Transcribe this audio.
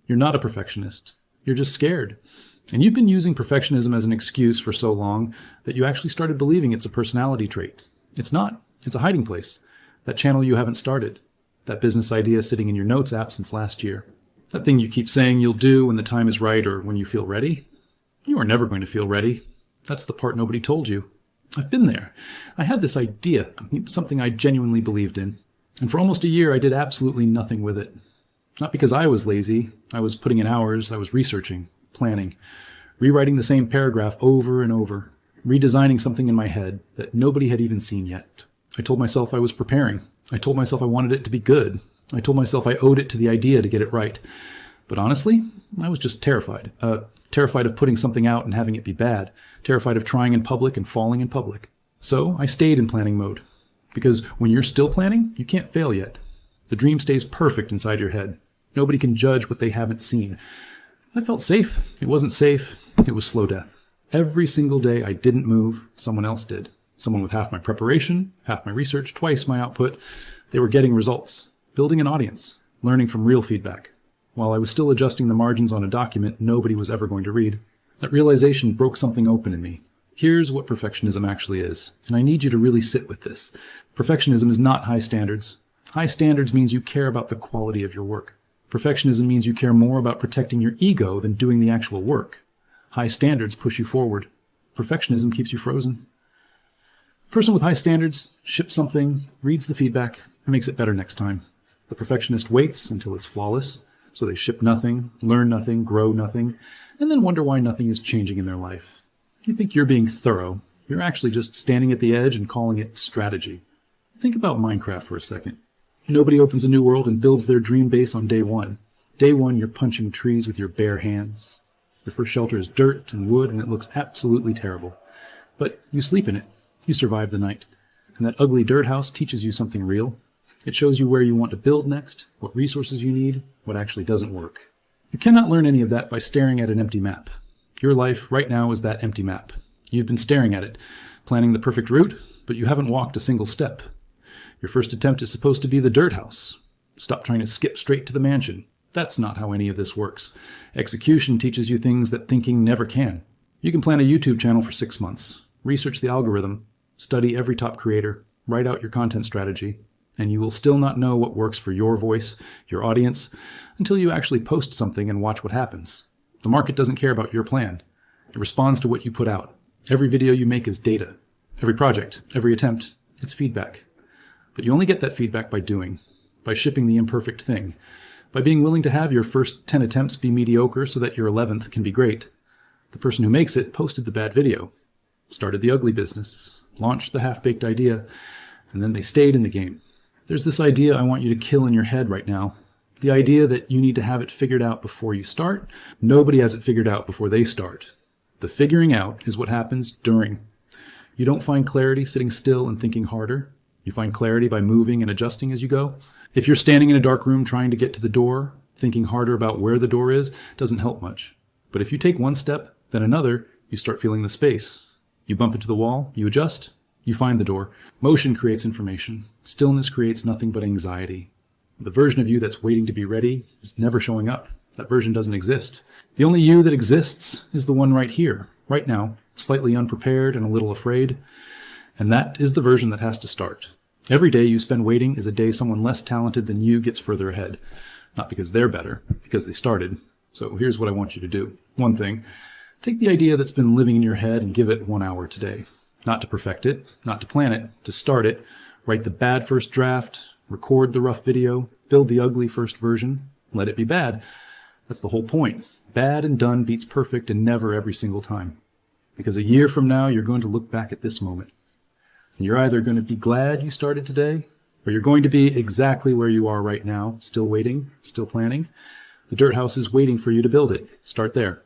You're not a perfectionist. You're just scared. And you've been using perfectionism as an excuse for so long that you actually started believing it's a personality trait. It's not. It's a hiding place. That channel you haven't started. That business idea sitting in your notes app since last year. That thing you keep saying you'll do when the time is right or when you feel ready. You are never going to feel ready. That's the part nobody told you. I've been there. I had this idea, something I genuinely believed in. And for almost a year, I did absolutely nothing with it. Not because I was lazy. I was putting in hours. I was researching, planning, rewriting the same paragraph over and over, redesigning something in my head that nobody had even seen yet. I told myself I was preparing. I told myself I wanted it to be good. I told myself I owed it to the idea to get it right. But honestly, I was just terrified. Terrified of putting something out and having it be bad. Terrified of trying in public and falling in public. So I stayed in planning mode. Because when you're still planning, you can't fail yet. The dream stays perfect inside your head. Nobody can judge what they haven't seen. I felt safe. It wasn't safe. It was slow death. Every single day I didn't move, someone else did. Someone with half my preparation, half my research, twice my output. They were getting results, building an audience, learning from real feedback. While I was still adjusting the margins on a document nobody was ever going to read. That realization broke something open in me. Here's what perfectionism actually is, and I need you to really sit with this. Perfectionism is not high standards. High standards means you care about the quality of your work. Perfectionism means you care more about protecting your ego than doing the actual work. High standards push you forward. Perfectionism keeps you frozen. A person with high standards ships something, reads the feedback, and makes it better next time. The perfectionist waits until it's flawless, so they ship nothing, learn nothing, grow nothing, and then wonder why nothing is changing in their life. You think you're being thorough. You're actually just standing at the edge and calling it strategy. Think about Minecraft for a second. Nobody opens a new world and builds their dream base on day one. Day one, you're punching trees with your bare hands. Your first shelter is dirt and wood, and it looks absolutely terrible. But you sleep in it. You survive the night. And that ugly dirt house teaches you something real. It shows you where you want to build next, what resources you need, what actually doesn't work. You cannot learn any of that by staring at an empty map. Your life right now is that empty map. You've been staring at it, planning the perfect route, but you haven't walked a single step. Your first attempt is supposed to be the dirt house. Stop trying to skip straight to the mansion. That's not how any of this works. Execution teaches you things that thinking never can. You can plan a YouTube channel for 6 months, research the algorithm, study every top creator, write out your content strategy, and you will still not know what works for your voice, your audience, until you actually post something and watch what happens. The market doesn't care about your plan. It responds to what you put out. Every video you make is data. Every project, every attempt, it's feedback. But you only get that feedback by doing, by shipping the imperfect thing, by being willing to have your first 10 attempts be mediocre so that your 11th can be great. The person who makes it posted the bad video, started the ugly business, launched the half-baked idea, and then they stayed in the game. There's this idea I want you to kill in your head right now. The idea that you need to have it figured out before you start. Nobody has it figured out before they start. The figuring out is what happens during. You don't find clarity sitting still and thinking harder. You find clarity by moving and adjusting as you go. If you're standing in a dark room trying to get to the door, thinking harder about where the door is, doesn't help much. But if you take one step, then another, you start feeling the space. You bump into the wall, you adjust, you find the door. Motion creates information. Stillness creates nothing but anxiety. The version of you that's waiting to be ready is never showing up. That version doesn't exist. The only you that exists is the one right here, right now, slightly unprepared and a little afraid. And that is the version that has to start. Every day you spend waiting is a day someone less talented than you gets further ahead. Not because they're better, because they started. So here's what I want you to do. One thing, take the idea that's been living in your head and give it 1 hour today. Not to perfect it, not to plan it, to start it. Write the bad first draft, record the rough video, build the ugly first version, let it be bad. That's the whole point. Bad and done beats perfect, and never every single time. Because a year from now, you're going to look back at this moment. And you're either going to be glad you started today, or you're going to be exactly where you are right now, still waiting, still planning. The dirt house is waiting for you to build it. Start there.